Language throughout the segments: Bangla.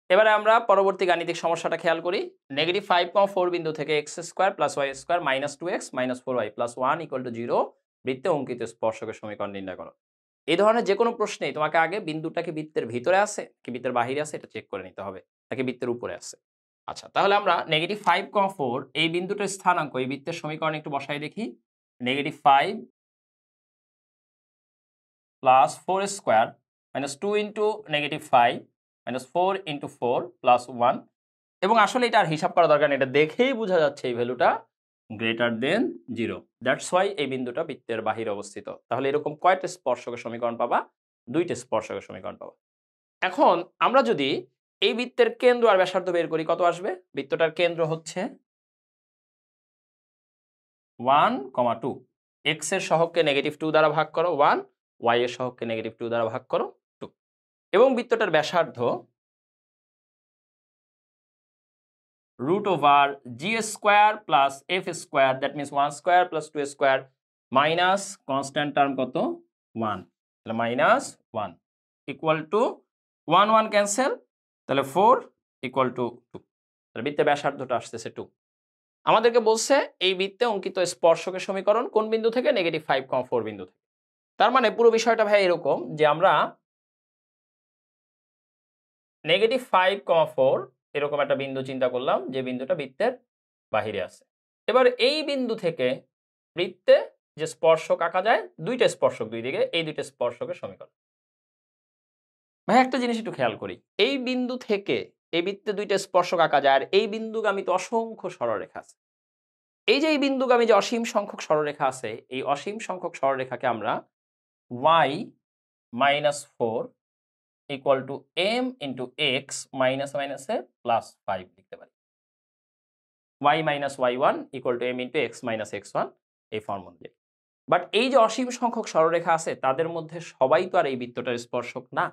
এবারে আমরা পরবর্তী গাণিতিক সমস্যাটা খেয়াল করি। -5,4 বিন্দু থেকে x² + y² - 2x - 4y + 1 = 0 বৃত্তে অঙ্কিত স্পর্শকের সমীকরণ নির্ণয় করো। এই ধরনের যে কোনো প্রশ্নেই তোমাকে আগে বিন্দুটা কি বৃত্তের ভিতরে আছে কি বৃত্তের বাহিরে আছে এটা চেক করে নিতে হবে, নাকি বৃত্তের উপরে আছে। আচ্ছা, তাহলে আমরা -5,4 এই বিন্দুটার স্থানাঙ্ক এই বৃত্তের সমীকরণে একটু বসাই দেখি। -5 + 4² - 2 × -5 - 4 × 4 + 1, এবং আসলে এটা আর হিসাব করা দরকার নেই, এটা দেখেই বোঝা যাচ্ছে এই ভ্যালুটা > 0। দ্যাটস ওয়াই এই বিন্দুটা বৃত্তের বাহিরে অবস্থিত। তাহলে এরকম কয়টা স্পর্শকের সমীকরণ পাবা? 2টা স্পর্শকের সমীকরণ পাবা। এখন আমরা যদি এই বৃত্তের কেন্দ্র আর ব্যাসার্ধ বের করি, কত আসবে? বৃত্তটার কেন্দ্র হচ্ছে 1, 2। x এর সহগকে -2 দ্বারা ভাগ করো 1, y এর সহগকে -2 দ্বারা ভাগ করো 2, এবং বৃত্তটার ব্যাসার্ধ √g² + f² that means 1² + 2² minus constant term কত? 1, তাহলে -1 = 1 ক্যান্সেল, তাহলে 4 = 2, তাহলে বৃত্তের ব্যাসার্ধটা আসতেছে 2। আমাদেরকে বলছে এই বৃত্তে অঙ্কিত স্পর্শকের সমীকরণ কোন বিন্দু থেকে? -5,4 বিন্দু থেকে। তার মানে পুরো বিষয়টা ভাই এরকম যে আমরা -5,4 এরকম একটা বিন্দু চিন্তা করলাম যে বিন্দুটা বৃত্তের বাহিরে আছে। এবার এই বিন্দু থেকে বৃত্তে যে স্পর্শক আঁকা যায়, 2টা স্পর্শক দুই দিকে, এই 2টা স্পর্শকের সমীকরণ। ভাই একটা জিনিস একটু খেয়াল করি, এই বিন্দু থেকে এই বৃত্তে 2টা স্পর্শক আঁকা যায় আর এই বিন্দুগামীতে অসংখ্য সরলরেখা আছে। এই যে এই বিন্দুগামী যে অসীম সংখ্যক সরলরেখা আছে, এই অসীম সংখ্যক সরলরেখাকে আমরা y - 4 = m × x - -এ +5 লিখতে পারি। y - y1 = m × x - x1 এই ফর্মুলা দিয়ে। বাট এই যে অসীম সংখ্যক সরলরেখা আছে তাদের মধ্যে সবাই তো আর এই বৃত্তটার স্পর্শক না।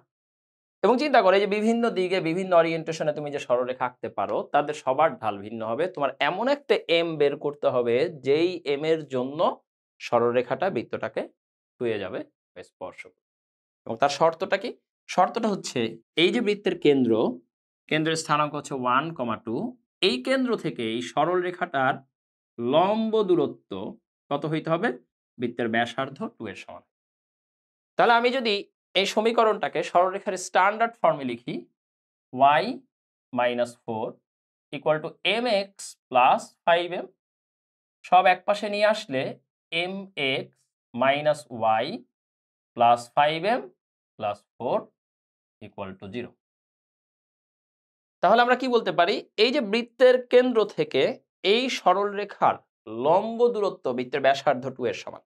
এবং চিন্তা করো এই যে বিভিন্ন দিকে বিভিন্ন ওরিয়েন্টেশনে তুমি যে সরলরেখা আঁকতে পারো তাদের সবার ঢাল ভিন্ন হবে। তোমার এমন একটা m বের করতে হবে যেই m এর জন্য সরলরেখাটা বৃত্তটাকে ছুঁয়ে যাবে স্পর্শক। এবং তার শর্তটা কি? শর্তটা হচ্ছে এই যে বৃত্তের কেন্দ্র, কেন্দ্রের স্থানাঙ্ক হচ্ছে 1, 2, এই কেন্দ্র থেকে এই সরল রেখাটার লম্ব দূরত্ব কত হইতে হবে? বৃত্তের ব্যাসার্ধ 2 এর সমান। তাহলে আমি যদি এই সমীকরণটাকে সরলরেখার স্ট্যান্ডার্ড ফর্মে লিখি, y - 4 = mx + 5m, সব একপাশে নিয়ে আসলে mx - y + 5m + 4 = 0। তাহলে আমরা কি বলতে পারি? এই যে বৃত্তের কেন্দ্র থেকে এই সরলরেখার লম্ব দূরত্ব বৃত্তের ব্যাসার্ধ 2 এর সমান।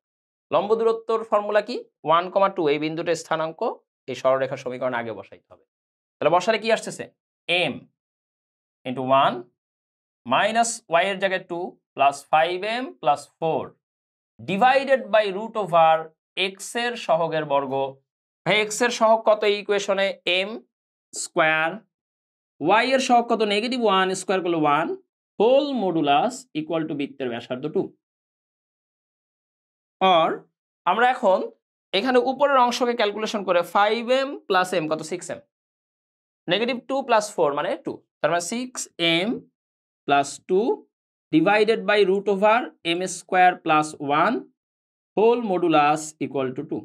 লম্ব দূরত্বর ফর্মুলা কি? 1, 2 এই বিন্দুটার স্থানাঙ্ক এই সরলরেখার সমীকরণে আগে বসাইতে হবে। তাহলে বসালে কি আসতেছে? m × 1 - y এর জায়গায় 2 + 5m + 4 ডিভাইডেড বাই √x এর সহগের বর্গ। ভাই x এর সহগ কত এই ইকুয়েশনে? m স্কয়ার, y এর সহগ কত? -1 স্কয়ার করলে 1 হোল মডুলাস = বৃত্তের ব্যাসার্ধ 2। অর আমরা এখন এখানে উপরের অংশকে ক্যালকুলেশন করে 5m + m কত? 6m, -2 + 4 মানে 2, তার মানে 6m + 2 divided by √m² + 1 whole modulus = 2।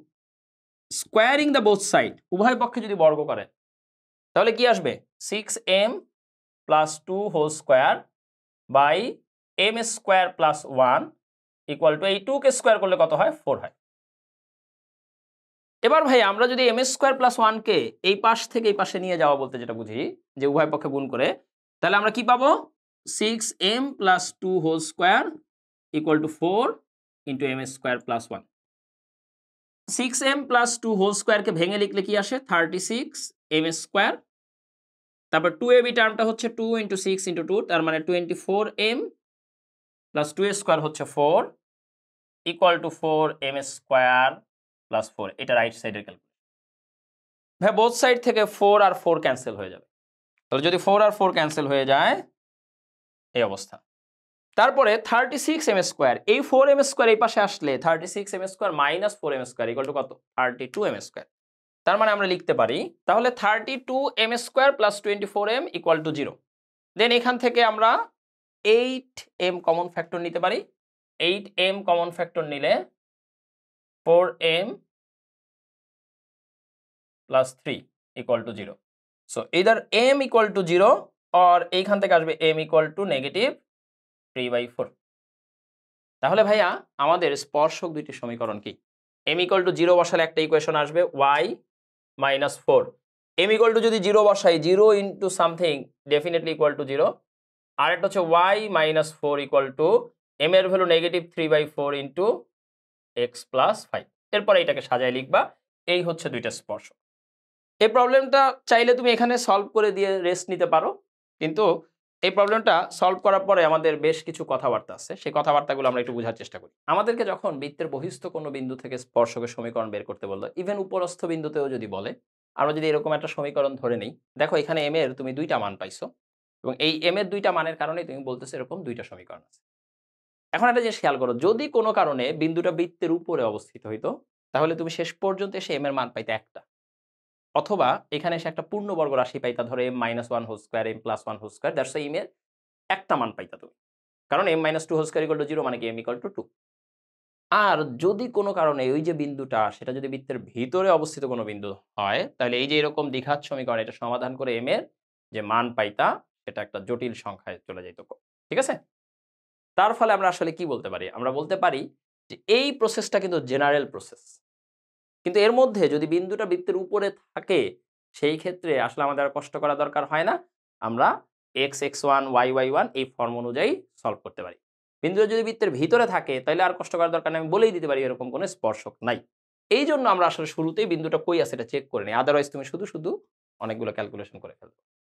Squaring the both side, উভয় পক্ষে যদি বর্গ করে তাহলে কি আসবে? 6m + 2 whole square by m² + 1 = এই 2 কে স্কোয়ার করলে কত হয়? 4 হয়। এবার ভাই আমরা যদি m² + 1 কে এই পাশ থেকে এই পাশে নিয়ে যাওয়া বলতে যেটা বুঝি যে উভয় পক্ষে গুণ করে, তাহলে আমরা কি পাবো? 6m + 2 whole square = 4 × m² + 1। 6m + 2 whole স্কোয়ারকে ভেঙে লিখলে কি আসে? 36m²। তারপর 2ab টার্মটা হচ্ছে 2 × 6 × 2, তার মানে 24m + 2 এর স্কোয়ার হচ্ছে 4 = 4m² + 4। এটা রাইট সাইডের ক্যালকুলেশন। ভাই বোথ সাইড থেকে 4 আর 4 ক্যান্সেল হয়ে যাবে। তাহলে যদি 4 আর 4 ক্যান্সেল হয়ে যায় এই অবস্থা। তারপরে 36m², এই 4m² এই পাশে আসলে 36m² - 4m² = কত? 32m²। তার মানে আমরা লিখতে পারি তাহলে 32m² + 24m = 0। দেন এখান থেকে আমরা 8m কমন ফ্যাক্টর নিতে পারি। 8m কমন ফ্যাক্টর নিলে 4m + 3 = 0। So either m = 0 or এইখান থেকে আসবে m = -3/4। তাহলে ভাইয়া আমাদের স্পর্শক দুইটি সমীকরণ কি? m = 0 বসালে একটা ইকুয়েশন আসবে y - 4। m = যদি 0 বসাই 0 ইনটু সামথিং ডেফিনিটলি = 0। আরেকটা হচ্ছে y - 4 m এর ভ্যালু -3/4 ইনটু x + 5। এরপর এটাকে সাজায় লিখবা। এই হচ্ছে দুইটা স্পর্শক। এই প্রবলেমটা চাইলে তুমি এখানে সলভ করে দিয়ে রেস্ট নিতে পারো, কিন্তু এই প্রবলেমটা সলভ করার পরে আমাদের বেশ কিছু কথাবার্তা আছে, সেই কথাবার্তাগুলো আমরা একটু বোঝার চেষ্টা করি। আমাদেরকে যখন বৃত্তের বহিস্থ কোনো বিন্দু থেকে স্পর্শকের সমীকরণ বের করতে বললো, ইভেন উপরস্থ বিন্দুতেও যদি বলে, আমরা যদি এরকম একটা সমীকরণ ধরে নিই, দেখো এখানে m এর তুমি দুইটা মান পাইছো এবং এই m এর দুইটা মানের কারণে তুমি বলতেছো এরকম দুইটা সমীকরণ আছে। এখন একটা জিনিস খেয়াল করো, যদি কোনো কারণে বিন্দুটা বৃত্তের উপরে অবস্থিত হইতো, তাহলে তুমি শেষ পর্যন্ত এসে m এর মান পাইতে একটা, অথবা এখানে এসে একটা পূর্ণবর্গ রাশি পাইতা, ধরো m - 1² m + 1² that's why m এর একটা মান পাইতা তুমি, কারণ m - 2² = 0 মানে কি m = 2। আর যদি কোনো কারণে ওই যে বিন্দুটা সেটা যদি বৃত্তের ভিতরে অবস্থিত কোনো বিন্দু হয়, তাহলে এই যে এরকম দ্বিঘাত সমীকরণ এটা সমাধান করে m এর যে মান পাইতা সেটা একটা জটিল সংখ্যায় চলে যাইত। ঠিক আছে? তার ফলে আমরা আসলে কি বলতে পারি? আমরা বলতে পারি যে এই প্রসেসটা কিন্তু জেনারেল প্রসেস। কিন্তু এর মধ্যে যদি বিন্দুটা বৃত্তের উপরে থাকে, সেই ক্ষেত্রে আসলে আমাদের আর কষ্ট করা দরকার হয় না। আমরা x, x1, y, y1 এই ফর্ম অনুযায়ী সলভ করতে পারি। বিন্দুটা যদি বৃত্তের ভিতরে থাকে তাহলে আর কষ্ট করার দরকার নেই, আমি বলেই দিতে পারি এরকম কোনো স্পর্শক নাই। এইজন্য আমরা আসলে শুরুতেই বিন্দুটা কই আছে এটা চেক করে নিই। আদারওয়াইজ তুমি শুধু অনেকগুলো ক্যালকুলেশন করে ফেলবে।